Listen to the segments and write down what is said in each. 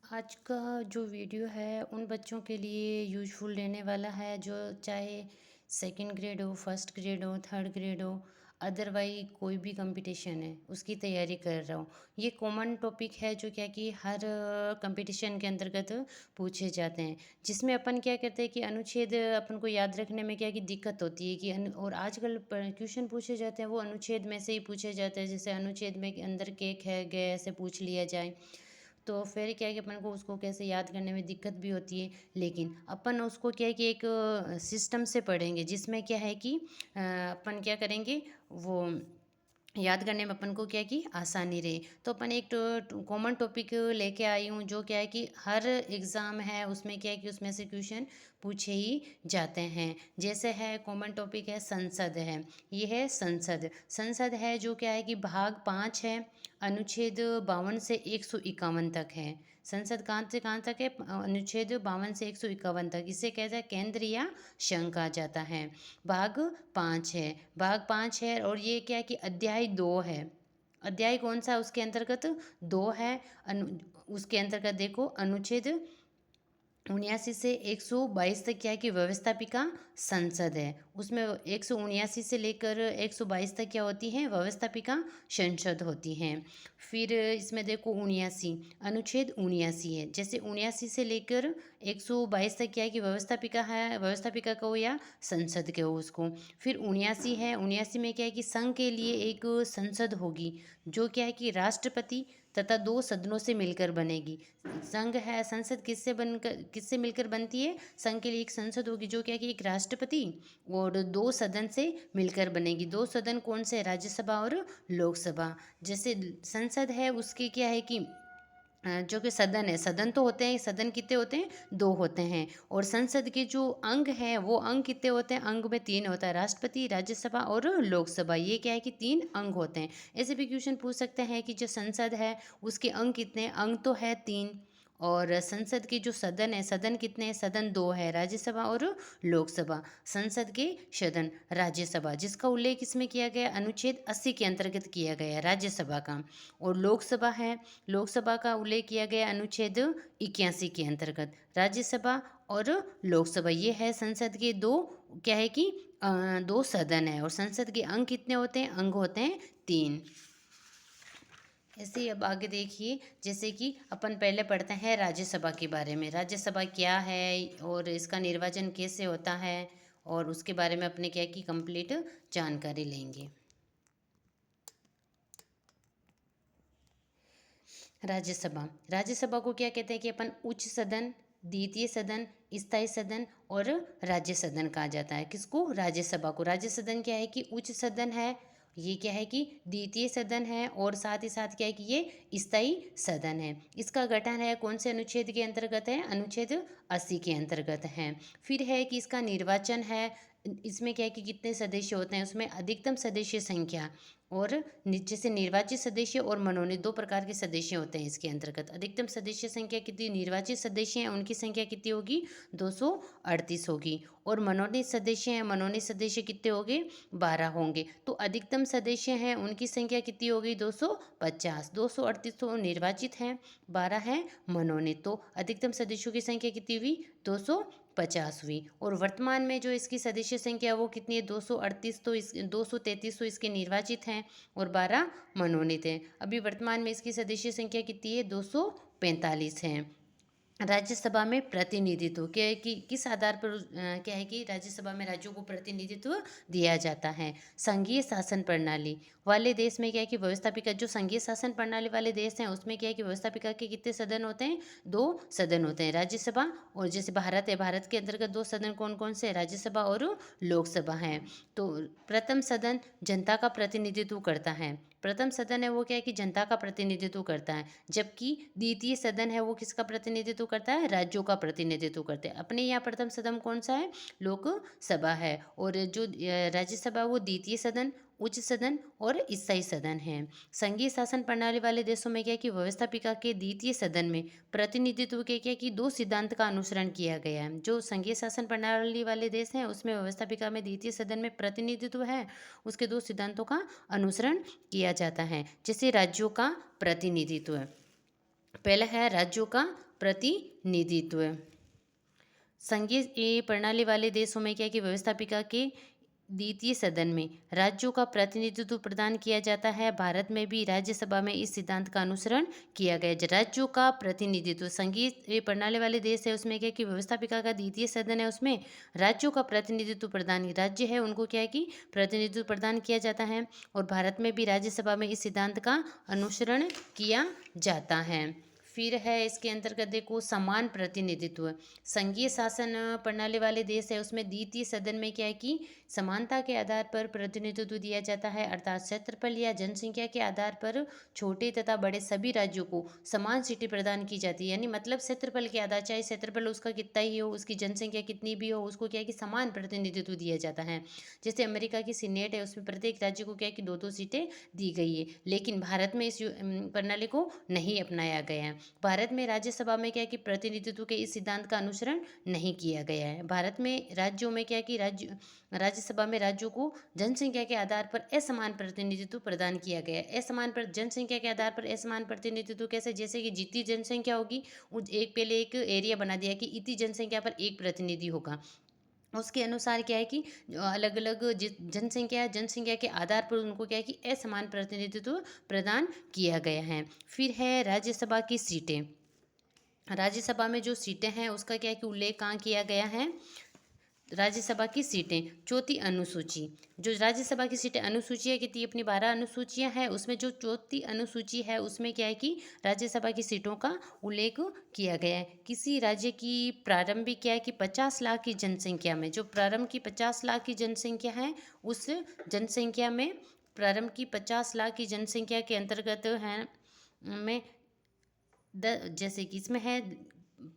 आज का जो वीडियो है उन बच्चों के लिए यूज़फुल रहने वाला है जो चाहे सेकंड ग्रेड हो, फर्स्ट ग्रेड हो, थर्ड ग्रेड हो, अदरवाइज कोई भी कंपटीशन है उसकी तैयारी कर रहा हो। ये कॉमन टॉपिक है जो क्या कि हर कंपटीशन के अंतर्गत पूछे जाते हैं, जिसमें अपन क्या करते हैं कि अनुच्छेद अपन को याद रखने में क्या कि दिक्कत होती है कि और आजकल क्वेश्चन पूछे जाते हैं वो अनुच्छेद में से ही पूछे जाते हैं। जैसे अनुच्छेद में के अंदर केक है गए ऐसे पूछ लिया जाए, तो फिर क्या है कि अपन को उसको कैसे याद करने में दिक्कत भी होती है। लेकिन अपन उसको क्या है कि एक सिस्टम से पढ़ेंगे जिसमें क्या है कि अपन क्या करेंगे वो याद करने में अपन को क्या है कि आसानी रहे। तो अपन एक कॉमन टॉपिक लेके आई हूँ जो क्या है कि हर एग्ज़ाम है उसमें क्या है कि उसमें से क्वेश्चन पूछे ही जाते हैं। जैसे है कॉमन टॉपिक है संसद है, ये है संसद। संसद है जो क्या है कि भाग 5 है, अनुच्छेद 52 से 151 तक है। संसद कहाँ से कहाँ तक है? अनुच्छेद 52 से 151 तक। इसे कहते हैं केंद्र या संघ कहा जाता है। भाग 5 है, भाग 5 है और ये क्या है कि अध्याय 2 है। अध्याय कौन सा है उसके अंतर्गत? 2 है। उसके अंतर्गत देखो अनुच्छेद 79 से 122 तक क्या है कि व्यवस्थापिका संसद है। उसमें 179 से लेकर 122 तक क्या होती है? व्यवस्थापिका संसद होती हैं। फिर इसमें देखो 79 अनुच्छेद 79 है। जैसे 79 से लेकर 122 तक क्या है कि व्यवस्थापिका है, व्यवस्थापिका कहो या संसद कहो उसको। फिर 79 है, 79 में क्या है कि संघ के लिए एक संसद होगी जो क्या है कि राष्ट्रपति तथा 2 सदनों से मिलकर बनेगी। संघ है, संसद किससे मिलकर बनती है? संघ के लिए एक संसद होगी जो क्या कि एक राष्ट्रपति और 2 सदन से मिलकर बनेगी। 2 सदन कौन से? राज्यसभा और लोकसभा। जैसे संसद है उसके क्या है कि जो कि सदन है, सदन तो होते हैं, सदन कितने होते हैं? 2 होते हैं। और संसद के जो अंग हैं वो अंग कितने होते हैं? अंग में 3 होता है, राष्ट्रपति, राज्यसभा और लोकसभा। ये क्या है कि 3 अंग होते हैं। ऐसे भी क्वेश्चन पूछ सकते हैं कि जो संसद है उसके अंग कितने हैं? अंग तो है 3। और संसद के जो सदन है, सदन कितने हैं? सदन 2 है, राज्यसभा और लोकसभा। संसद के सदन राज्यसभा जिसका उल्लेख इसमें किया गया अनुच्छेद 80 के अंतर्गत किया गया है, राज्यसभा का। और लोकसभा है, लोकसभा का उल्लेख किया गया अनुच्छेद 81 के अंतर्गत। राज्यसभा और लोकसभा ये है संसद के दो क्या है कि 2 सदन है। और संसद के अंग कितने होते हैं? अंग होते हैं 3। ऐसे ही अब आगे देखिए, जैसे कि अपन पहले पढ़ते हैं राज्यसभा के बारे में। राज्यसभा क्या है और इसका निर्वाचन कैसे होता है, और उसके बारे में अपने क्या की कंप्लीट जानकारी लेंगे। राज्यसभा, राज्यसभा को क्या कहते हैं कि अपन उच्च सदन, द्वितीय सदन, स्थायी सदन और राज्य सदन कहा जाता है। किसको? राज्यसभा को। राज्य सदन क्या है कि उच्च सदन है, ये क्या है कि द्वितीय सदन है, और साथ ही साथ क्या है कि ये स्थायी सदन है। इसका गठन है कौन से अनुच्छेद के अंतर्गत है? अनुच्छेद 80 के अंतर्गत है। फिर है कि इसका निर्वाचन है, इसमें क्या है कि कितने सदस्य होते हैं? उसमें अधिकतम सदस्य संख्या और जैसे निर्वाचित सदस्य और मनोनीत 2 प्रकार के सदस्य होते हैं इसके अंतर्गत। अधिकतम सदस्य संख्या कितनी? निर्वाचित सदस्य हैं उनकी संख्या कितनी होगी? 238 होगी। और मनोनीत सदस्य हैं, मनोनीत सदस्य कितने होंगे? 12 होंगे। तो अधिकतम सदस्य हैं उनकी संख्या कितनी होगी? 250। 238 तो निर्वाचित हैं, 12 हैं मनोनीत, तो अधिकतम सदस्यों की संख्या कितनी हुई? 250 हुई। और वर्तमान में जो इसकी सदस्य संख्या वो कितनी है? 238, तो इस 233 तो इसके निर्वाचित हैं और 12 मनोनीत हैं। अभी वर्तमान में इसकी सदस्य संख्या कितनी है? 245 है। राज्यसभा में प्रतिनिधित्व क्या है कि किस आधार पर क्या है कि राज्यसभा में राज्यों को प्रतिनिधित्व दिया जाता है? संघीय शासन प्रणाली वाले देश में क्या है कि व्यवस्थापिका, जो संघीय शासन प्रणाली वाले देश हैं उसमें क्या है कि व्यवस्थापिका के कितने सदन होते हैं? 2 सदन होते हैं, राज्यसभा और जैसे भारत है, भारत के अंतर्गत 2 सदन कौन कौन से? राज्यसभा और लोकसभा हैं। तो प्रथम सदन जनता का प्रतिनिधित्व करता है, प्रथम सदन है वो क्या है कि जनता का प्रतिनिधित्व करता है, जबकि द्वितीय सदन है वो किसका प्रतिनिधित्व करता है? राज्यों का प्रतिनिधित्व करते हैं। अपने यहाँ प्रथम सदन कौन सा है? लोकसभा है। और जो राज्यसभा वो द्वितीय सदन, उच्च सदन और स्थायी सदन है। संघीय शासन प्रणाली वाले देशों में क्या है कि व्यवस्थापिका के द्वितीय सदन में प्रतिनिधित्व के क्या कि 2 सिद्धांत का अनुसरण किया गया है। जो संघीय शासन प्रणाली वाले देश हैं उसमें व्यवस्थापिका में द्वितीय सदन में प्रतिनिधित्व है, उसके 2 सिद्धांतों का अनुसरण किया जाता है। जैसे राज्यों का प्रतिनिधित्व, पहला है राज्यों का प्रतिनिधित्व। संघीय प्रणाली वाले देशों में क्या है कि व्यवस्थापिका के द्वितीय सदन में राज्यों का प्रतिनिधित्व प्रदान किया जाता है। भारत में भी राज्यसभा में इस सिद्धांत का अनुसरण किया गया है। राज्यों का प्रतिनिधित्व, संघीय प्रणाली वाले देश है उसमें क्या है कि व्यवस्थापिका का द्वितीय सदन है, उसमें राज्यों का प्रतिनिधित्व प्रदान, राज्य है उनको क्या है कि प्रतिनिधित्व प्रदान किया जाता है। और भारत में भी राज्यसभा में इस सिद्धांत का अनुसरण किया जाता है। फिर है इसके अंतर्गत देखो समान प्रतिनिधित्व। संघीय शासन प्रणाली वाले देश है उसमें द्वितीय सदन में क्या है कि समानता के आधार पर प्रतिनिधित्व दिया जाता है, अर्थात क्षेत्रफल या जनसंख्या के आधार पर छोटे तथा बड़े सभी राज्यों को समान सीटें प्रदान की जाती है। यानी मतलब क्षेत्रफल के आधार, चाहे क्षेत्रफल उसका कितना ही हो, उसकी जनसंख्या कितनी भी हो, उसको क्या है कि समान प्रतिनिधित्व दिया जाता है। जैसे अमेरिका की सीनेट है उसमें प्रत्येक राज्य को क्या है कि 2-2 सीटें दी गई है, लेकिन भारत में इस प्रणाली को नहीं अपनाया गया है। भारत में राज्यसभा में क्या है कि प्रतिनिधित्व के इस सिद्धांत का अनुसरण नहीं किया गया है। भारत में राज्यों में क्या है कि राज्यसभा में राज्यों को जनसंख्या के आधार पर असमान प्रतिनिधित्व प्रदान किया गया है। असमान पर जनसंख्या के आधार पर असमान प्रतिनिधित्व कैसे, जैसे कि जितनी जनसंख्या होगी एक पहले एक एरिया बना दिया कि इतनी जनसंख्या पर एक प्रतिनिधि होगा। उसके अनुसार क्या है कि अलग अलग जनसंख्या के आधार पर उनको क्या है कि असमान प्रतिनिधित्व प्रदान किया गया है। फिर है राज्यसभा की सीटें। राज्यसभा में जो सीटें हैं उसका क्या है कि उल्लेख कहाँ किया गया है। राज्यसभा की सीटें, चौथी अनुसूची, जो राज्यसभा की सीटें अनुसूची है कितनी, अपनी 12 अनुसूचियां हैं, उसमें जो चौथी अनुसूची है उसमें क्या है कि राज्यसभा की सीटों का उल्लेख किया गया है। किसी राज्य की प्रारंभिक क्या है कि 50 लाख की जनसंख्या में, जो प्रारंभ की 50 लाख की जनसंख्या है उस जनसंख्या में, प्रारंभ की 50 लाख की जनसंख्या के अंतर्गत है में जैसे कि इसमें है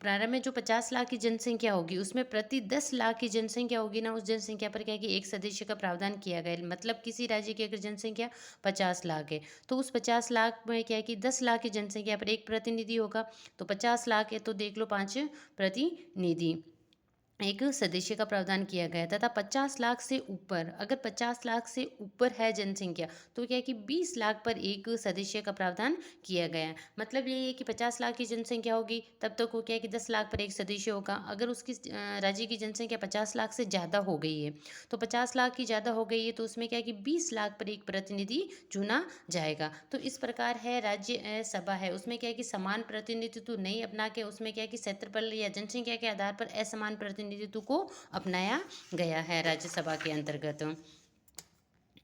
प्रारंभ में जो 50 लाख की जनसंख्या होगी उसमें प्रति 10 लाख की जनसंख्या होगी ना, उस जनसंख्या पर क्या है कि एक सदस्य का प्रावधान किया गया है। मतलब किसी राज्य की अगर जनसंख्या 50 लाख है तो उस 50 लाख में क्या है कि 10 लाख की जनसंख्या पर एक प्रतिनिधि होगा, तो 50 लाख है तो देख लो 5 प्रतिनिधि एक सदस्य का प्रावधान किया गया है। तथा 50 लाख से ऊपर, अगर 50 लाख से ऊपर है जनसंख्या तो क्या है कि 20 लाख पर एक सदस्य का प्रावधान किया गया है। मतलब ये है कि 50 लाख की जनसंख्या होगी तब तक वो क्या है कि 10 लाख पर एक सदस्य होगा। अगर उसकी राज्य की जनसंख्या 50 लाख से ज़्यादा हो गई है, तो 50 लाख की ज़्यादा हो गई है तो उसमें क्या है कि 20 लाख पर एक प्रतिनिधि चुना जाएगा। तो इस प्रकार है राज्य सभा है उसमें क्या है कि समान प्रतिनिधित्व नहीं अपना के उसमें क्या है कि क्षेत्रफल या जनसंख्या के आधार पर असमान प्रतिनिधित्व को अपनाया गया है। राज्यसभा के अंतर्गत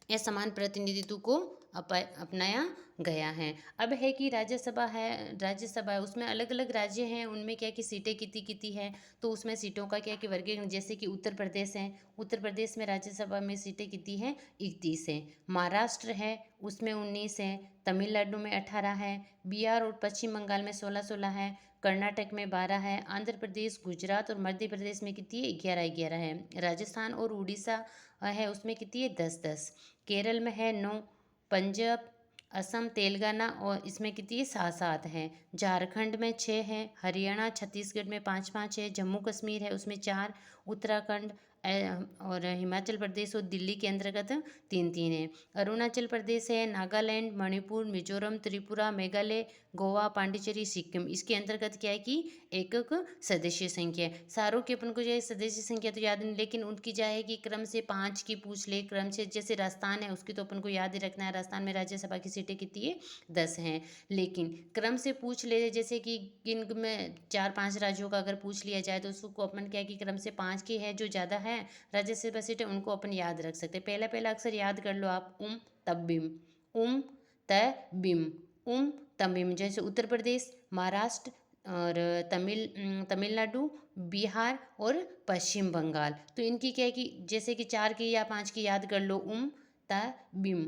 असमान प्रतिनिधित्व को अपनाया गया है। अब है कि राज्यसभा है उसमें अलग अलग राज्य हैं, उनमें क्या कि सीटें कितनी कितनी है, तो उसमें सीटों का क्या कि वर्गीकरण, जैसे कि उत्तर प्रदेश है, उत्तर प्रदेश में राज्यसभा में सीटें कितनी हैं 31 है। महाराष्ट्र है उसमें 19 है, तमिलनाडु में 18 है, बिहार और पश्चिम बंगाल में 16-16 है, कर्नाटक में 12 है, आंध्र प्रदेश, गुजरात और मध्य प्रदेश में कितनी है 11-11 है, राजस्थान और उड़ीसा है उसमें कितनी है 10-10, केरल में है 9, पंजाब, असम, तेलंगाना और इसमें कितनी है 7-7 है, झारखंड में 6 है, हरियाणा छत्तीसगढ़ में 5-5 है, जम्मू कश्मीर है उसमें 4, उत्तराखंड और हिमाचल प्रदेश और दिल्ली के अंतर्गत 3-3 है, अरुणाचल प्रदेश है, नागालैंड, मणिपुर, मिजोरम, त्रिपुरा, मेघालय, गोवा, पांडिचेरी, सिक्किम, इसके अंतर्गत क्या है कि एक सदस्य संख्या है। सारों की अपन को जो है सदस्य संख्या तो याद नहीं, लेकिन उनकी जाएगी क्रम से 5 की पूछ ले, क्रम से जैसे राजस्थान है उसकी तो अपन को याद ही रखना है, राजस्थान में राज्यसभा की सीटें कितनी है 10 हैं, लेकिन क्रम से पूछ ले जैसे कि किन में 4-5 राज्यों का अगर पूछ लिया जाए तो उसको अपन क्या है कि क्रम से 5 की है जो ज़्यादा है राज्यसभा सीटें उनको अपन याद रख सकते हैं। पहला पहला अक्षर याद कर लो आप, तब बिम, उम बिम, तमिम, जैसे उत्तर प्रदेश, महाराष्ट्र और तमिलनाडु, बिहार और पश्चिम बंगाल, तो इनकी क्या है कि जैसे कि 4 की या 5 की याद कर लो, बिम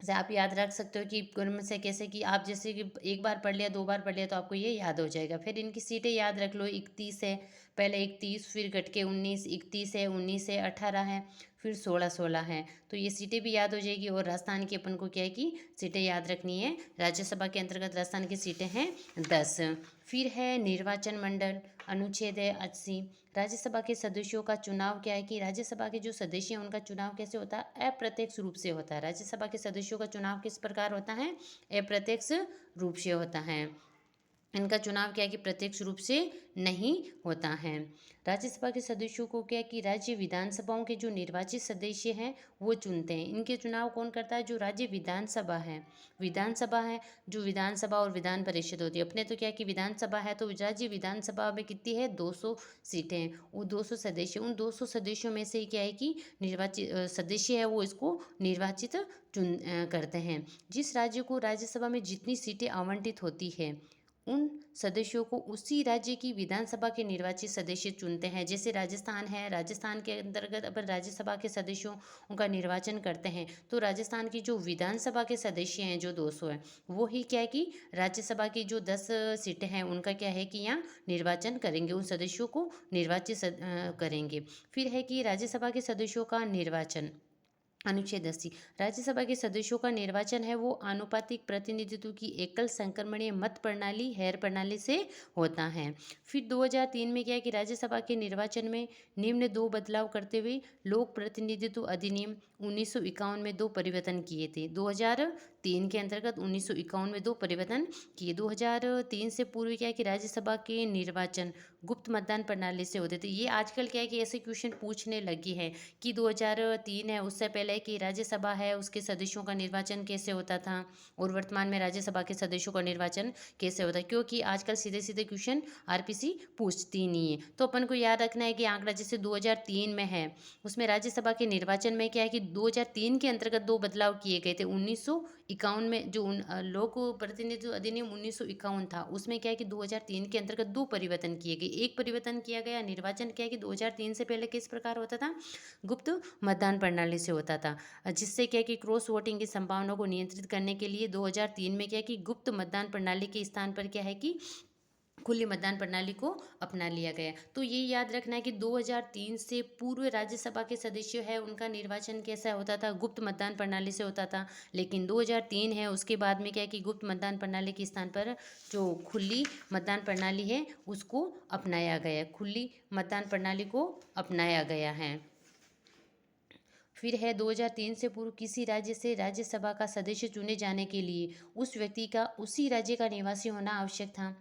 से आप याद रख सकते हो कि क्रम से कैसे कि आप जैसे कि एक बार पढ़ लिया 2 बार पढ़ लिया तो आपको ये याद हो जाएगा। फिर इनकी सीटें याद रख लो, 31 है, पहले 31 फिर घट के 19, 31 है, 19 है, 18 है, फिर 16-16 है, तो ये सीटें भी याद हो जाएगी। और राजस्थान की अपन को क्या है कि सीटें याद रखनी है, राज्यसभा के अंतर्गत राजस्थान की सीटें हैं 10। फिर है निर्वाचन मंडल, अनुच्छेद है 80। राज्यसभा के सदस्यों का चुनाव क्या है कि राज्यसभा के जो सदस्य हैं उनका चुनाव कैसे होता है, अप्रत्यक्ष रूप से होता है। राज्यसभा के सदस्यों का चुनाव किस प्रकार होता है, अप्रत्यक्ष रूप से होता है। इनका चुनाव क्या है कि प्रत्यक्ष रूप से नहीं होता है। राज्यसभा के सदस्यों को क्या है कि राज्य विधानसभाओं के जो निर्वाचित सदस्य हैं वो चुनते हैं। इनके चुनाव कौन करता है? जो राज्य विधानसभा है, जो विधानसभा और विधान परिषद होती है। अपने तो क्या है कि विधानसभा है, तो राज्य विधानसभा में कितनी है? 200 सीटें हैं। वो 200 सदस्य, उन 200 सदस्यों में से क्या है कि निर्वाचित सदस्य है वो इसको निर्वाचित करते हैं। जिस राज्य को राज्यसभा में जितनी सीटें आवंटित होती है, उन सदस्यों को उसी राज्य की विधानसभा के निर्वाचित सदस्य चुनते हैं। जैसे राजस्थान है, राजस्थान के अंतर्गत अपन राज्यसभा के सदस्यों का निर्वाचन करते हैं, तो राजस्थान की जो विधानसभा के सदस्य हैं जो 200 हैं, वो ही क्या है कि राज्यसभा की जो 10 सीटें हैं उनका क्या है कि यहाँ निर्वाचन करेंगे, उन सदस्यों को निर्वाचित करेंगे। फिर है कि राज्यसभा के सदस्यों का निर्वाचन। अनुच्छेद 80, राज्यसभा के सदस्यों का निर्वाचन है वो आनुपातिक प्रतिनिधित्व की एकल संक्रमणीय मत प्रणाली हेर प्रणाली से होता है। फिर 2003 में क्या है कि राज्यसभा के निर्वाचन में निम्न 2 बदलाव करते हुए लोक प्रतिनिधित्व अधिनियम 1951 में 2 परिवर्तन किए थे। 2003 के अंतर्गत 1951 में 2 परिवर्तन किए। 2003 से पूर्व क्या है कि राज्यसभा के निर्वाचन गुप्त मतदान प्रणाली से होते थे। ये आजकल क्या है कि ऐसे क्वेश्चन पूछने लगी है कि 2003 है, उससे पहले कि राज्यसभा है उसके सदस्यों का निर्वाचन कैसे होता था, और वर्तमान में राज्यसभा के सदस्यों का निर्वाचन कैसे होता है, क्योंकि आजकल सीधे सीधे क्वेश्चन आरपीसी पूछती नहीं है। तो अपन को याद रखना है कि आंकड़ा जैसे 2003 में है, उसमें राज्यसभा के निर्वाचन में क्या है कि 2003 के अंतर्गत 2 बदलाव किए गए थे। 1951 में जो लोक प्रतिनिधित्व अधिनियम 1951 था, उसमें क्या है कि 2003 के अंतर्गत 2 परिवर्तन किए गए। एक परिवर्तन किया गया निर्वाचन क्या है कि 2003 से पहले किस प्रकार होता था? गुप्त मतदान प्रणाली से होता था, जिससे क्या है कि क्रॉस वोटिंग की संभावना को नियंत्रित करने के लिए 2003 में क्या है कि गुप्त मतदान प्रणाली के स्थान पर क्या है कि खुली मतदान प्रणाली को अपना लिया गया। तो ये याद रखना है कि 2003 से पूर्व राज्यसभा के सदस्य है उनका निर्वाचन कैसा होता था? गुप्त मतदान प्रणाली से होता था। लेकिन 2003 है उसके बाद में क्या है कि गुप्त मतदान प्रणाली के स्थान पर जो खुली मतदान प्रणाली है उसको अपनाया गया, खुली मतदान प्रणाली को अपनाया गया है। फिर है 2003 से पूर्व किसी राज्य से राज्यसभा का सदस्य चुने जाने के लिए उस व्यक्ति का उसी राज्य का निवासी होना आवश्यक था।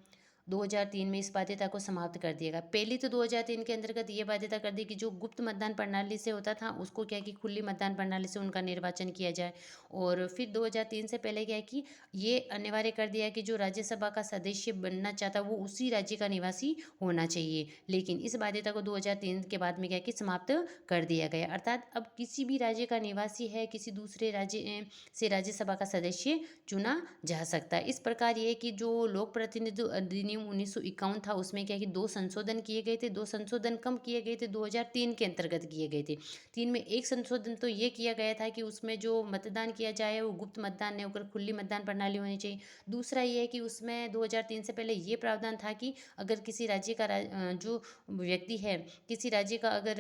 2003 में इस बाध्यता को समाप्त कर दिया गया। पहले तो 2003 के अंतर्गत ये बाध्यता कर दी कि जो गुप्त मतदान प्रणाली से होता था उसको क्या कि खुली मतदान प्रणाली से उनका निर्वाचन किया जाए। और फिर 2003 से पहले क्या है कि ये अनिवार्य कर दिया कि जो राज्यसभा का सदस्य बनना चाहता वो उसी राज्य का निवासी होना चाहिए। लेकिन इस बाध्यता को 2003 के बाद में क्या है कि समाप्त कर दिया गया। अर्थात अब किसी भी राज्य का निवासी है किसी दूसरे राज्य से राज्यसभा का सदस्य चुना जा सकता है। इस प्रकार ये कि जो लोक प्रतिनिधित्व अधिनियम 1951 था उसमें क्या है कि 2 संशोधन किए गए थे। 2 संशोधन कम किए गए थे 2003 के अंतर्गत किए गए थे। 3 में एक संशोधन तो ये किया गया था कि उसमें जो मतदान किया जाए वो गुप्त मतदान नहीं होकर खुली मतदान प्रणाली होनी चाहिए। दूसरा ये है कि उसमें 2003 से पहले ये प्रावधान था कि अगर किसी राज्य का जो व्यक्ति है किसी राज्य का अगर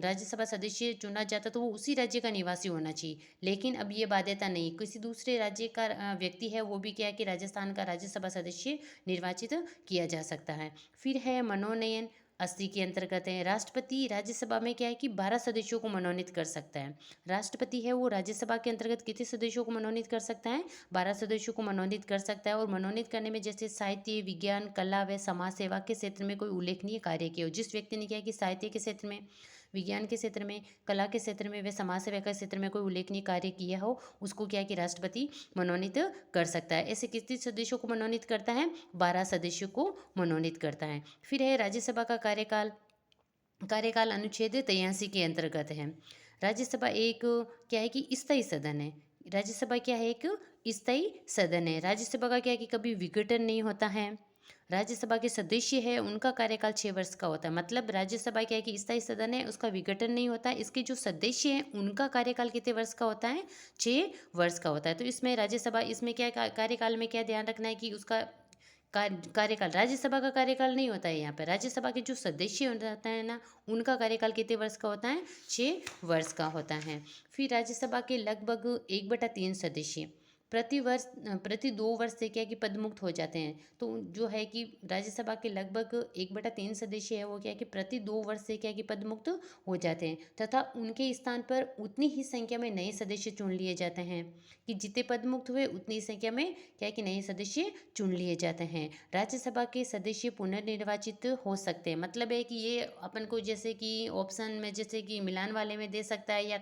राज्यसभा सदस्य चुना जाता तो वो उसी राज्य का निवासी होना चाहिए। लेकिन अब ये बाध्यता नहीं, किसी दूसरे राज्य का व्यक्ति है वो भी क्या है कि राजस्थान का राज्यसभा सदस्य निर्वाचित किया जा सकता है। फिर है मनोनयन 80 के अंतर्गत है। राष्ट्रपति राज्यसभा में क्या है कि 12 सदस्यों को मनोनीत कर सकता है। राष्ट्रपति है वो राज्यसभा के अंतर्गत कितने सदस्यों को मनोनीत कर सकता है? 12 सदस्यों को मनोनीत कर सकता है। और मनोनीत करने में जैसे साहित्य, विज्ञान, कला व समाज सेवा के क्षेत्र में कोई उल्लेखनीय कार्य किया हो। जिस व्यक्ति ने क्या है कि साहित्य के क्षेत्र में, विज्ञान के क्षेत्र में, कला के क्षेत्र में व समाज सेवा के क्षेत्र में कोई उल्लेखनीय कार्य किया हो उसको क्या है कि राष्ट्रपति मनोनीत कर सकता है। ऐसे कितने सदस्यों को मनोनीत करता है? 12 सदस्यों को मनोनीत करता है। फिर है राज्यसभा का कार्यकाल। कार्यकाल अनुच्छेद 83 के अंतर्गत है। राज्यसभा एक क्या है कि स्थायी सदन है। राज्यसभा क्या है? एक स्थायी सदन है। राज्यसभा का क्या है कि कभी विघटन नहीं होता है। राज्यसभा के सदस्य है उनका कार्यकाल 6 वर्ष का होता है। मतलब राज्यसभा क्या है कि स्थायी सदन है उसका विघटन नहीं होता है। इसके जो सदस्य हैं उनका कार्यकाल कितने वर्ष का होता है? 6 वर्ष का होता है। तो इसमें राज्यसभा इसमें क्या कार्यकाल में क्या ध्यान रखना है कि उसका कार्यकाल, राज्यसभा का कार्यकाल नहीं होता है। यहाँ पर राज्यसभा के जो सदस्य होता है ना उनका कार्यकाल कितने वर्ष का होता है? 6 वर्ष का होता है। फिर राज्यसभा के लगभग 1/3 सदस्य प्रति 2 वर्ष से क्या है कि पदमुक्त हो जाते हैं। तो जो है कि राज्यसभा के लगभग 1/3 सदस्य है वो क्या है कि प्रति 2 वर्ष से क्या है कि पदमुक्त हो जाते हैं, तथा उनके स्थान पर उतनी ही संख्या में नए सदस्य चुन लिए जाते हैं। कि जितने पदमुक्त हुए उतनी संख्या में क्या है कि नए सदस्य चुन लिए जाते हैं। राज्यसभा के सदस्य पुनर्निर्वाचित हो सकते हैं, मतलब है कि ये अपन को जैसे कि ऑप्शन में जैसे कि मिलान वाले में दे सकता है, या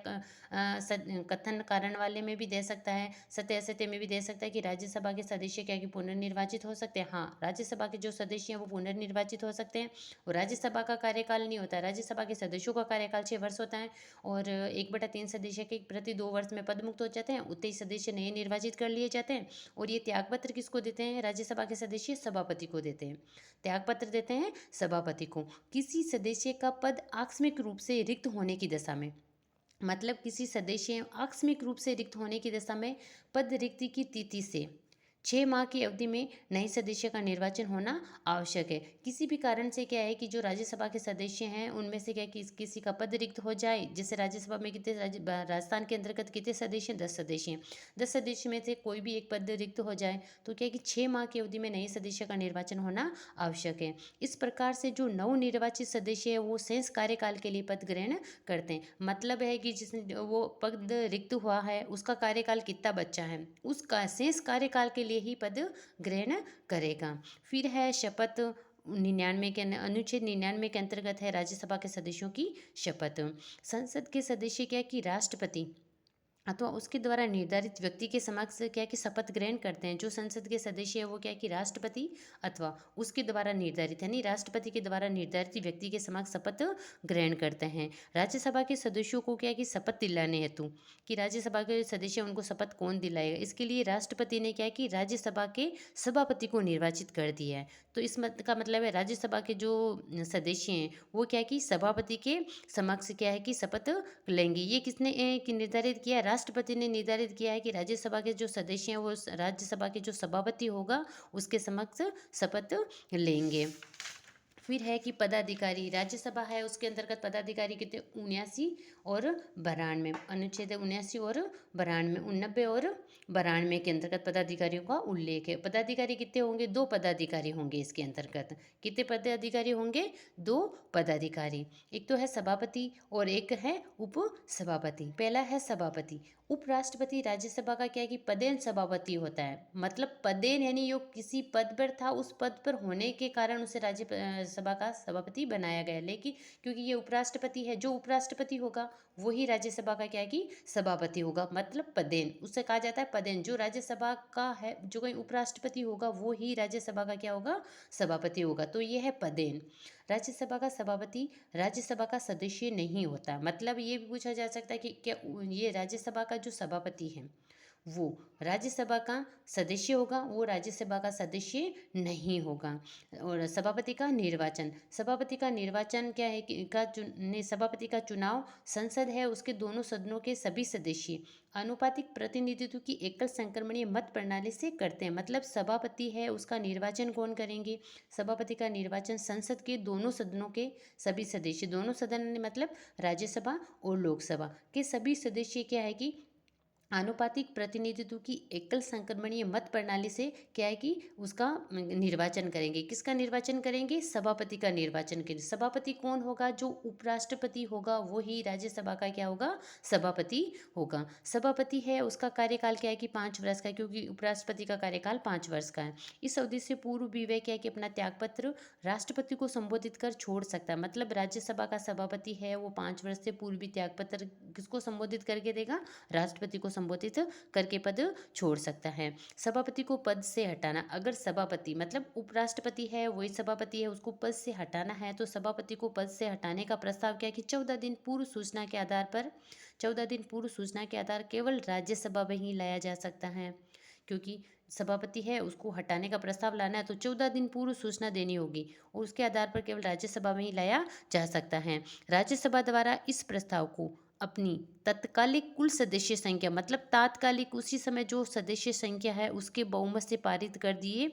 कथन कारण वाले में भी दे सकता है, सत्य असत्य में भी दे सकता है कि राज्यसभा के सदस्य क्या है कि पुनर्निर्वाचित हो सकते हैं। हाँ, राज्यसभा के जो सदस्य हैं वो पुनर्निर्वाचित हो सकते हैं। और राज्यसभा का कार्यकाल नहीं होता, राज्यसभा के सदस्यों का कार्यकाल 6 वर्ष होता है। और 1/3 सदस्य के प्रति 2 वर्ष में पदमुक्त हो जाते हैं, उतने ही सदस्य नए निर्वाचित कर लिए जाते हैं। और ये त्यागपत्र किसको देते हैं? राज्यसभा के सदस्य सभापति को देते हैं। त्यागपत्र देते हैं सभापति को। किसी सदस्य का पद आकस्मिक रूप से रिक्त होने की दशा में, मतलब किसी सदस्य आकस्मिक रूप से रिक्त होने की दशा में पद रिक्ति की तिथि से 6 माह की अवधि में नए सदस्य का निर्वाचन होना आवश्यक है। किसी भी कारण से क्या है कि जो राज्यसभा के सदस्य हैं उनमें से क्या है कि किसी का पद रिक्त हो जाए, जैसे राज्यसभा में कितने राजस्थान के अंतर्गत कितने सदस्य हैं? 10 सदस्य हैं। 10 सदस्य में से कोई भी एक पद रिक्त हो जाए तो क्या है कि 6 माह की अवधि में नए सदस्य का निर्वाचन होना आवश्यक है। इस प्रकार से जो नवनिर्वाचित सदस्य है वो शेष कार्यकाल के लिए पद ग्रहण करते हैं। मतलब है कि जिसने वो पद रिक्त हुआ है उसका कार्यकाल कितना बचा है, उसका शेष कार्यकाल के लिए ही पद ग्रहण करेगा। फिर है शपथ 99 के अनुच्छेद 99 के अंतर्गत है राज्यसभा के सदस्यों की शपथ। संसद के सदस्य क्या कि राष्ट्रपति अथवा उसके द्वारा निर्धारित व्यक्ति के समक्ष क्या है कि शपथ ग्रहण करते हैं। जो संसद के सदस्य है वो क्या है कि राष्ट्रपति अथवा उसके द्वारा निर्धारित, यानी राष्ट्रपति के द्वारा निर्धारित व्यक्ति के समक्ष शपथ ग्रहण करते हैं। राज्यसभा के सदस्यों को क्या है कि शपथ दिलाने हेतु, कि राज्यसभा के सदस्य उनको शपथ कौन दिलाएगा, इसके लिए राष्ट्रपति ने क्या है कि राज्यसभा के सभापति को निर्वाचित कर दिया है। तो इस मत का मतलब है राज्यसभा के जो सदस्य हैं वो क्या है कि सभापति के समक्ष क्या है कि शपथ लेंगे। ये किसने कि निर्धारित किया? राष्ट्रपति ने निर्धारित किया है कि राज्यसभा के जो सदस्य हैं वो राज्यसभा के जो सभापति होगा उसके समक्ष शपथ लेंगे। फिर है कि पदाधिकारी, राज्यसभा है उसके अंतर्गत पदाधिकारी कितने? 79 और 92, अनुच्छेद 79 और 92, 89 और 92 के अंतर्गत पदाधिकारियों का उल्लेख है। पदाधिकारी कितने होंगे? 2 पदाधिकारी होंगे इसके अंतर्गत। कितने पदाधिकारी होंगे? 2 पदाधिकारी। एक तो है सभापति और एक है उप सभापति। पहला है सभापति। उपराष्ट्रपति राज्यसभा का क्या है कि पदेन सभापति होता है, मतलब पदेन यानी जो किसी पद पर था उस पद पर होने के कारण उसे राज्यसभा का सभापति बनाया गया, लेकिन क्योंकि ये उपराष्ट्रपति है, जो उपराष्ट्रपति होगा वही राज्यसभा का क्या है कि सभापति होगा, मतलब पदेन, उससे कहा जाता है पदेन। जो राज्यसभा का है, जो कोई उपराष्ट्रपति होगा वो ही राज्यसभा का क्या होगा? सभापति होगा। तो ये है पदेन। राज्यसभा का सभापति राज्यसभा का सदस्य नहीं होता, मतलब ये भी पूछा जा सकता है कि क्या ये राज्यसभा का जो सभापति है वो राज्यसभा का सदस्य होगा? वो राज्यसभा का सदस्य नहीं होगा। और सभापति का निर्वाचन, सभापति का निर्वाचन क्या है सभापति का चुनाव संसद है उसके दोनों सदनों के सभी सदस्य आनुपातिक प्रतिनिधित्व की एकल संक्रमणीय मत प्रणाली से करते हैं। मतलब सभापति है उसका निर्वाचन कौन करेंगे? सभापति का निर्वाचन संसद के दोनों सदनों के सभी सदस्य, दोनों सदन मतलब राज्यसभा और लोकसभा के सभी सदस्य क्या है कि आनुपातिक प्रतिनिधित्व की एकल संक्रमणीय मत प्रणाली से क्या है कि उसका निर्वाचन करेंगे। किसका निर्वाचन करेंगे? सभापति का निर्वाचन करेंगे। सभापति कौन होगा? जो उपराष्ट्रपति होगा वो ही राज्यसभा का क्या होगा? सभापति होगा। सभापति है उसका कार्यकाल क्या है कि 5 वर्ष का है, क्योंकि उपराष्ट्रपति का कार्यकाल 5 वर्ष का है। इस अवधि से पूर्व भी वह क्या है कि अपना त्यागपत्र राष्ट्रपति को संबोधित कर छोड़ सकता है। मतलब राज्यसभा का सभापति है वो 5 वर्ष से पूर्व भी त्यागपत्र किसको संबोधित करके देगा? राष्ट्रपति को संबोधित करके पद छोड़ सकता है। सभापति को पद से हटाना, अगर सभापति मतलब उपराष्ट्रपति है वही सभापति है उसको पद से हटाना है तो सभापति को पद से हटाने का प्रस्ताव क्या है कि 14 दिन पूर्व सूचना के आधार पर 14 दिन पूर्व सूचना के आधार केवल राज्यसभा में ही लाया जा सकता है। क्योंकि सभापति है उसको हटाने का प्रस्ताव लाना है तो 14 दिन पूर्व सूचना देनी होगी और उसके आधार पर केवल राज्यसभा में ही लाया जा सकता है। राज्यसभा द्वारा इस प्रस्ताव को अपनी तत्कालिक कुल सदस्य संख्या, मतलब तात्कालिक उसी समय जो सदस्य संख्या है उसके बहुमत से पारित कर दिए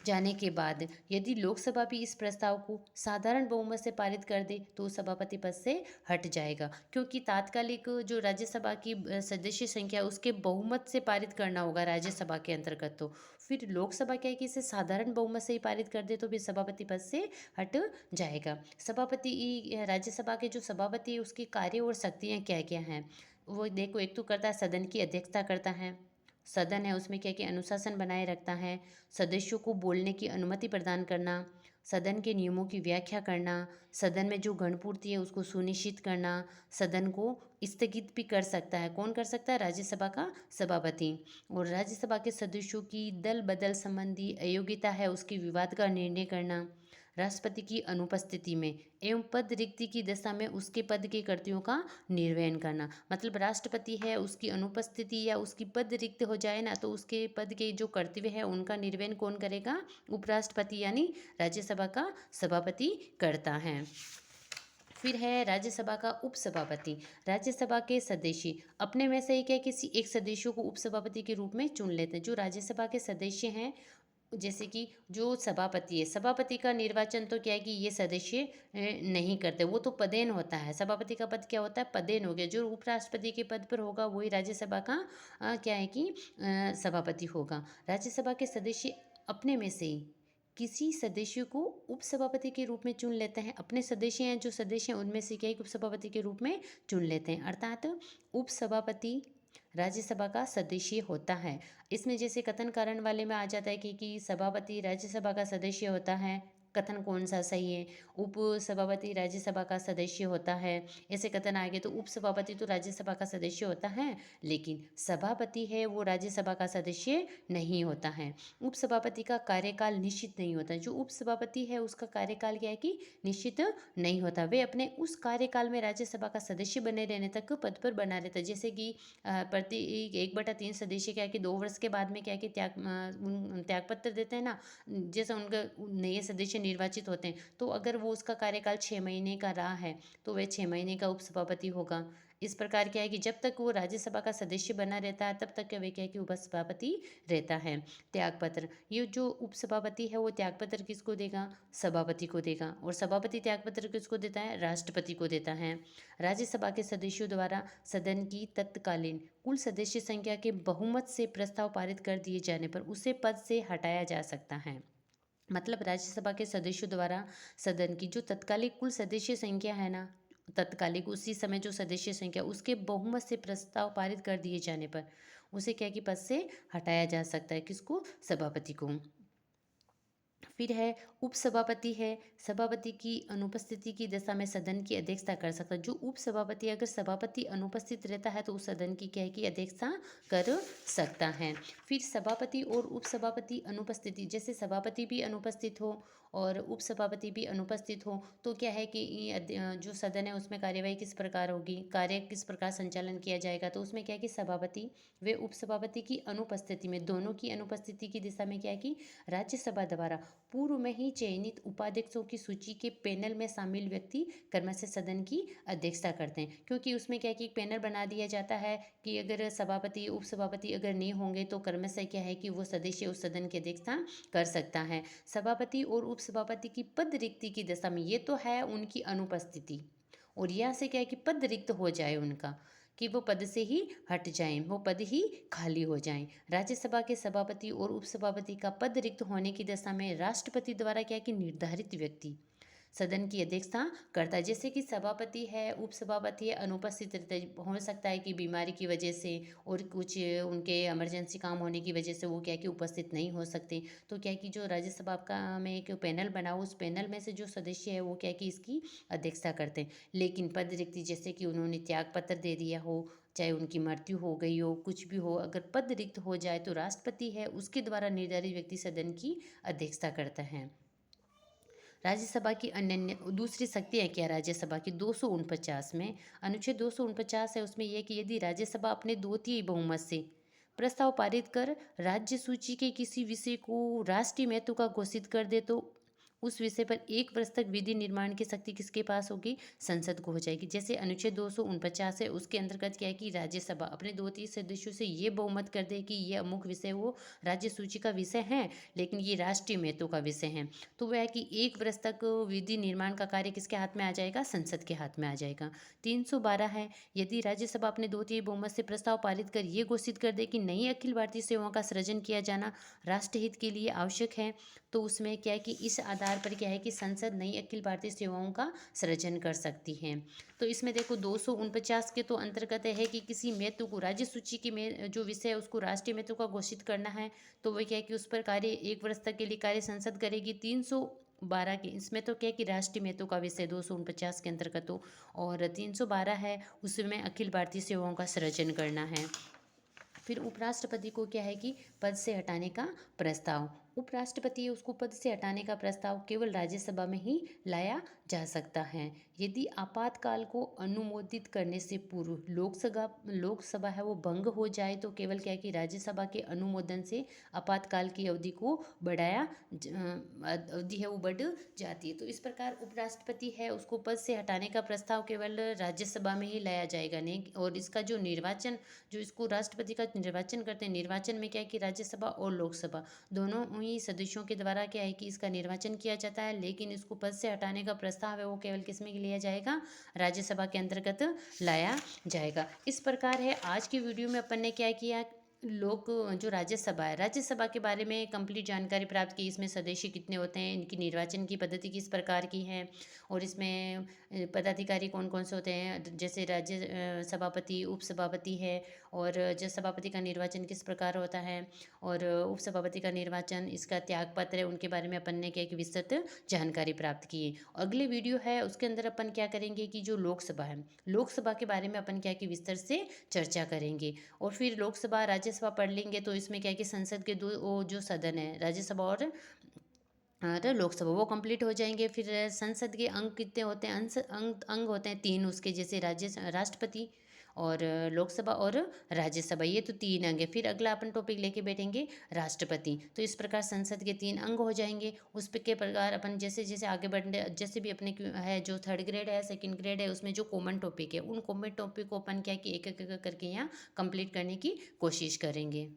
जाने के बाद यदि लोकसभा भी इस प्रस्ताव को साधारण बहुमत से पारित कर दे तो सभापति पद से हट जाएगा, क्योंकि तात्कालिक जो राज्यसभा की सदस्य संख्या है, उसके बहुमत से पारित करना होगा राज्यसभा के अंतर्गत। तो फिर लोकसभा क्या है कि इसे साधारण बहुमत से ही पारित कर दे तो फिर सभापति पद से हट जाएगा। राज्यसभा के जो सभापति है उसके कार्य और शक्तियाँ क्या क्या हैं, वो देखो। एक तो करता है सदन की अध्यक्षता करता है, सदन है उसमें क्या क्या अनुशासन बनाए रखता है, सदस्यों को बोलने की अनुमति प्रदान करना, सदन के नियमों की व्याख्या करना, सदन में जो गणपूर्ति है उसको सुनिश्चित करना, सदन को स्थगित भी कर सकता है। कौन कर सकता है? राज्यसभा का सभापति। और राज्यसभा के सदस्यों की दल बदल संबंधी अयोग्यता है उसकी विवाद का निर्णय करना, राष्ट्रपति की अनुपस्थिति में एवं पद रिक्ति की दशा में उसके पद के कर्तव्यों का निर्वहन करना। मतलब राष्ट्रपति है उसकी अनुपस्थिति या उसकी पद रिक्त हो जाए ना, तो उसके पद के जो कर्तव्य है उनका निर्वहन कौन करेगा? उपराष्ट्रपति यानी राज्यसभा का सभापति करता है। फिर है राज्यसभा का उपसभापति। राज्यसभा के सदस्य अपने में से क्या किसी एक सदस्य को उपसभापति के रूप में चुन लेते हैं। जो राज्यसभा के सदस्य हैं, जैसे कि जो सभापति है, सभापति का निर्वाचन तो क्या है कि ये सदस्य नहीं करते, वो तो पदेन होता है। सभापति का पद क्या होता है? पदेन हो गया। जो उपराष्ट्रपति के पद पर होगा वही राज्यसभा का क्या है कि सभापति होगा। राज्यसभा के सदस्य अपने में से ही किसी सदस्य को उपसभापति के रूप में चुन लेते हैं। अपने सदस्य हैं, जो सदस्य हैं उनमें से क्या है कि उपसभापति के रूप में चुन लेते हैं। अर्थात उपसभापति राज्यसभा का सदस्य होता है। इसमें जैसे कथन कारण वाले में आ जाता है कि सभापति राज्यसभा का सदस्य होता है। कथन कौन सा सही है? उप सभापति राज्यसभा का सदस्य होता है। ऐसे कथन आएंगे तो उप सभापति तो राज्यसभा का सदस्य होता है, लेकिन सभापति है वो राज्यसभा का सदस्य नहीं होता है। उप सभापति का कार्यकाल निश्चित नहीं होता। जो उप सभापति है उसका कार्यकाल क्या है कि निश्चित नहीं होता। वे अपने उस कार्यकाल में राज्यसभा का सदस्य बने रहने तक पद पर बना रहता है। जैसे कि प्रति 1/3 सदस्य क्या है कि 2 वर्ष के बाद में क्या है कि त्यागपत्र देते हैं ना। जैसे उनका नए सदस्य निर्वाचित होते हैं, तो अगर वो उसका कार्यकाल 6 महीने का रहा है तो वह 6 महीने का उपसभापति होगा। इस प्रकार क्या है कि जब तक वो राज्यसभा का सदस्य बना रहता है तब तक वे क्या है कि उपसभापति रहता है। त्यागपत्र, ये जो उपसभापति है वो त्यागपत्र किसको देगा? सभापति को देगा। और सभापति त्यागपत्र किसको देता है? राष्ट्रपति को देता है। राज्यसभा के सदस्यों द्वारा सदन की तत्कालीन कुल सदस्य संख्या के बहुमत से प्रस्ताव पारित कर दिए जाने पर उसे पद से हटाया जा सकता है। मतलब राज्यसभा के सदस्यों द्वारा सदन की जो तत्कालिक कुल सदस्य संख्या है ना, तत्कालिक उसी समय जो सदस्य संख्या उसके बहुमत से प्रस्ताव पारित कर दिए जाने पर उसे क्या कि पद से हटाया जा सकता है। किसको? सभापति को। फिर है उपसभापति है, सभापति की अनुपस्थिति की दशा में सदन की अध्यक्षता कर सकता है। जो उपसभापति, अगर सभापति अनुपस्थित रहता है तो उस सदन की क्या है कि अध्यक्षता कर सकता है। फिर सभापति और उपसभापति अनुपस्थिति, जैसे सभापति भी अनुपस्थित हो और उपसभापति भी अनुपस्थित हो तो क्या है कि जो सदन है उसमें कार्यवाही किस प्रकार होगी, कार्य किस प्रकार संचालन किया जाएगा। तो उसमें क्या है कि सभापति व उपसभापति की अनुपस्थिति में, दोनों की अनुपस्थिति की दिशा में क्या है कि राज्यसभा द्वारा पूर्व में ही चयनित उपाध्यक्षों की सूची के पैनल में शामिल व्यक्ति क्रमशः सदन की अध्यक्षता करते हैं। क्योंकि उसमें क्या है कि एक पैनल बना दिया जाता है कि अगर सभापति उपसभापति अगर नहीं होंगे तो क्रमशः क्या है कि वो सदस्य उस सदन की अध्यक्षता कर सकता है। सभापति और उपसभापति की पद रिक्ति की दशा में, ये तो है उनकी अनुपस्थिति, और यहाँ से क्या है कि पद रिक्त हो जाए उनका, कि वो पद से ही हट जाएं, वो पद ही खाली हो जाएं। राज्यसभा के सभापति और उपसभापति का पद रिक्त होने की दशा में राष्ट्रपति द्वारा क्या है कि निर्धारित व्यक्ति सदन की अध्यक्षता करता है। जैसे कि सभापति है, उपसभापति है, अनुपस्थित रहते हो सकता है कि बीमारी की वजह से और कुछ उनके इमरजेंसी काम होने की वजह से वो क्या है कि उपस्थित नहीं हो सकते। तो क्या है कि जो राज्यसभा का में एक पैनल बना, उस पैनल में से जो सदस्य है वो क्या है कि इसकी अध्यक्षता करते हैं। लेकिन पद रिक्ति, जैसे कि उन्होंने त्याग पत्र दे दिया हो, चाहे उनकी मृत्यु हो गई हो, कुछ भी हो, अगर पद रिक्त हो जाए तो राष्ट्रपति है उसके द्वारा निर्धारित व्यक्ति सदन की अध्यक्षता करता है। राज्यसभा की अन्य दूसरी शक्तियाँ क्या? राज्यसभा की 249 में अनुच्छेद 249 है, उसमें यह कि यदि राज्यसभा अपने 2/3 बहुमत से प्रस्ताव पारित कर राज्य सूची के किसी विषय को राष्ट्रीय महत्व का घोषित कर दे तो उस विषय पर 1 वर्ष तक विधि निर्माण की शक्ति किसके पास होगी? संसद को हो जाएगी। जैसे अनुच्छेद 249 है, उसके अंतर्गत क्या है कि राज्यसभा अपने 2-3 सदस्यों से ये बहुमत कर दे कि ये अमुक विषय वो राज्य सूची का विषय है, लेकिन ये राष्ट्रीय महत्व का विषय है। तो वह है कि 1 वर्ष तक विधि निर्माण का कार्य किसके हाथ में आ जाएगा? संसद के हाथ में आ जाएगा। 312 है, यदि राज्यसभा अपने 2/3 बहुमत से प्रस्ताव पारित कर ये घोषित कर दे कि नई अखिल भारतीय सेवाओं का सृजन किया जाना राष्ट्रहित के लिए आवश्यक है, तो उसमें क्या है कि इस आधार पर क्या है कि संसद नई अखिल भारतीय सेवाओं का सृजन कर सकती है। तो इसमें देखो 249 के तो अंतर्गत है कि किसी महत्व को राज्य सूची के में जो विषय है उसको राष्ट्रीय महत्व का घोषित करना है, तो वह क्या है कि उस पर कार्य 1 वर्ष तक के लिए कार्य संसद करेगी। 312 के इसमें तो क्या है कि राष्ट्रीय महत्व का विषय 249 के अंतर्गत हो, और 312 है उसमें अखिल भारतीय सेवाओं का सृजन करना है। फिर उपराष्ट्रपति को क्या है कि पद से हटाने का प्रस्ताव, उपराष्ट्रपति है उसको पद से हटाने का प्रस्ताव केवल राज्यसभा में ही लाया जा सकता है। यदि आपातकाल को अनुमोदित करने से पूर्व लोकसभा है वो भंग हो जाए, तो केवल क्या है कि राज्यसभा के अनुमोदन से आपातकाल की अवधि को बढ़ाया अवधि है वो बढ़ जाती है। तो इस प्रकार उपराष्ट्रपति है उसको पद से हटाने का प्रस्ताव केवल राज्यसभा में ही लाया जाएगा नहीं, और इसका जो निर्वाचन जो इसको राष्ट्रपति का निर्वाचन करते हैं, निर्वाचन में क्या है कि राज्यसभा और लोकसभा दोनों ही सदस्यों के द्वारा क्या है कि इसका निर्वाचन किया जाता है, लेकिन इसको पद से हटाने का प्रस्ताव है वो केवल किसमें लिया जाएगा? राज्यसभा के अंतर्गत लाया जाएगा। इस प्रकार है आज की वीडियो में अपन ने क्या किया, लोक जो राज्यसभा है राज्यसभा के बारे में कंप्लीट जानकारी प्राप्त की। इसमें सदस्य कितने होते हैं, इनकी निर्वाचन की पद्धति किस प्रकार की है, और इसमें पदाधिकारी कौन कौन से होते हैं, जैसे सभापति उपसभापति है, और जो सभापति का निर्वाचन किस प्रकार होता है, और उपसभापति का निर्वाचन, इसका त्यागपत्र है, उनके बारे में अपन ने क्या कि विस्तृत जानकारी प्राप्त की है। अगले वीडियो है उसके अंदर अपन क्या करेंगे कि जो लोकसभा है लोकसभा के बारे में अपन क्या कि विस्तार से चर्चा करेंगे, और फिर लोकसभा राज्यसभा पढ़ लेंगे। तो इसमें क्या है कि संसद के जो सदन है राज्यसभा और लोकसभा वो कंप्लीट हो जाएंगे। फिर संसद के अंग कितने होते हैं, अंग होते हैं 3 उसके, जैसे राष्ट्रपति और लोकसभा और राज्यसभा, ये तो 3 अंग है। फिर अगला अपन टॉपिक लेके बैठेंगे राष्ट्रपति। तो इस प्रकार संसद के 3 अंग हो जाएंगे। उस के प्रकार अपन जैसे जैसे आगे बढ़ने, जैसे भी अपने है जो 3rd ग्रेड है 2nd ग्रेड है उसमें जो कॉमन टॉपिक है उन कॉमन टॉपिक को अपन क्या कि एक एक करके यहाँ कंप्लीट करने की कोशिश करेंगे।